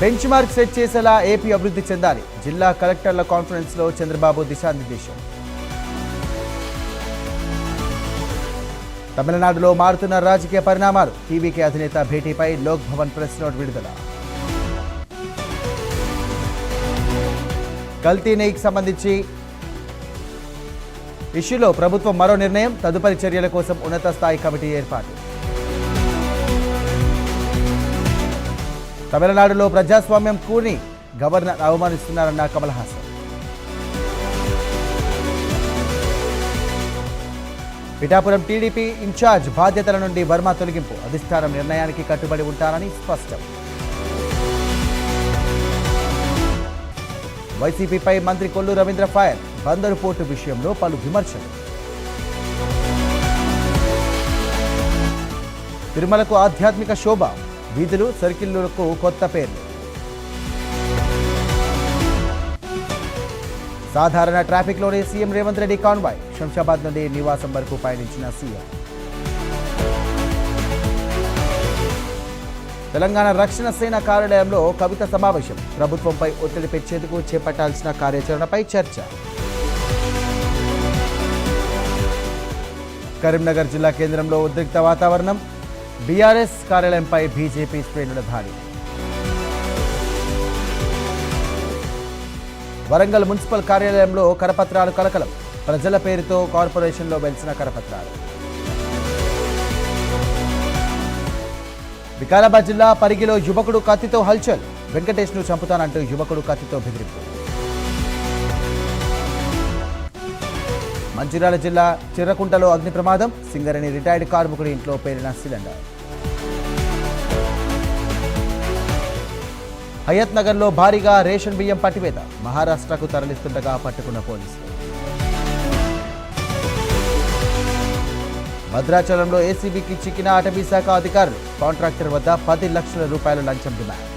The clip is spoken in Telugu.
బెంచ్ మార్క్ సెట్ చేసేలా ఏపీ అభివృద్ధి చెందాలి. జిల్లా కలెక్టర్ల కాన్ఫరెన్స్లో చంద్రబాబు దిశానిర్దేశం. తమిళనాడులో మారుతున్న రాజకీయ పరిణామాలు. టీవీకే అధినేత భేటీపై లోక్ భవన్ ప్రెస్ నోట్ విడుదల. కల్తీ నెయ్యికి సంబంధించి ఇష్యూలో ప్రభుత్వం మరో నిర్ణయం. తదుపరి చర్యల కోసం ఉన్నత స్థాయి కమిటీ ఏర్పాటు. తమిళనాడులో ప్రజాస్వామ్యం కూని గవర్నర్ అవమానిస్తున్నారన్న కమల్ హాసన్. పిఠాపురం టీడీపీ ఇన్ఛార్జ్ బాధ్యతల నుండి వర్మ తొలగింపు. అధిష్టానం నిర్ణయానికి కట్టుబడి ఉంటారని స్పష్టం. వైసీపీపై మంత్రి కొల్లు రవీంద్ర ఫైర్. బందరు పోర్టు విషయంలో పలు విమర్శలు. తిరుమలకు ఆధ్యాత్మిక శోభ. వీధులు సర్కిళ్లకు కొత్త పేర్లు. సాధారణ ట్రాఫిక్లోనే సీఎం రేవంత్ రెడ్డి కాన్వాయ్. శంషాబాద్ నుండి నివాసం వరకు పయనించిన సీఎం. తెలంగాణ రక్షణ సేన కార్యాలయంలో కవిత సమావేశం. ప్రభుత్వంపై ఒత్తిడి పెంచేందుకు చేపట్టాల్సిన కార్యాచరణపై చర్చ. కరీంనగర్ జిల్లా కేంద్రంలో ఉద్రిక్త వాతావరణం. బీఆర్ఎస్ కార్యాలయంపై బీజేపీ శ్రేణుల దాడి. వరంగల్ మున్సిపల్ కార్యాలయంలో కరపత్రాలు కలకలం. ప్రజల పేరుతో కార్పొరేషన్లో వెలిసిన కరపత్రాలు. వికారాబాద్ జిల్లా పరిగిలో యువకుడు కత్తితో హల్చల్. వెంకటేష్ను చంపుతానంటూ యువకుడు కత్తితో బెదిరింపు. మంచిర్యాల జిల్లా చిర్రకుంటలో అగ్ని ప్రమాదం. సింగరేణి రిటైర్డ్ కార్మికుడి ఇంట్లో పేరిన సిలిండర్. హయత్ నగర్లో భారీగా రేషన్ బియ్యం పట్టివేత. మహారాష్ట్రకు తరలిస్తుండగా పట్టుకున్న పోలీసులు. భద్రాచలంలో ఏసీబీకి చిక్కిన అటవీ శాఖ అధికారులు. కాంట్రాక్టర్ వద్ద 10 లక్షల రూపాయల లంచం డిమాండ్.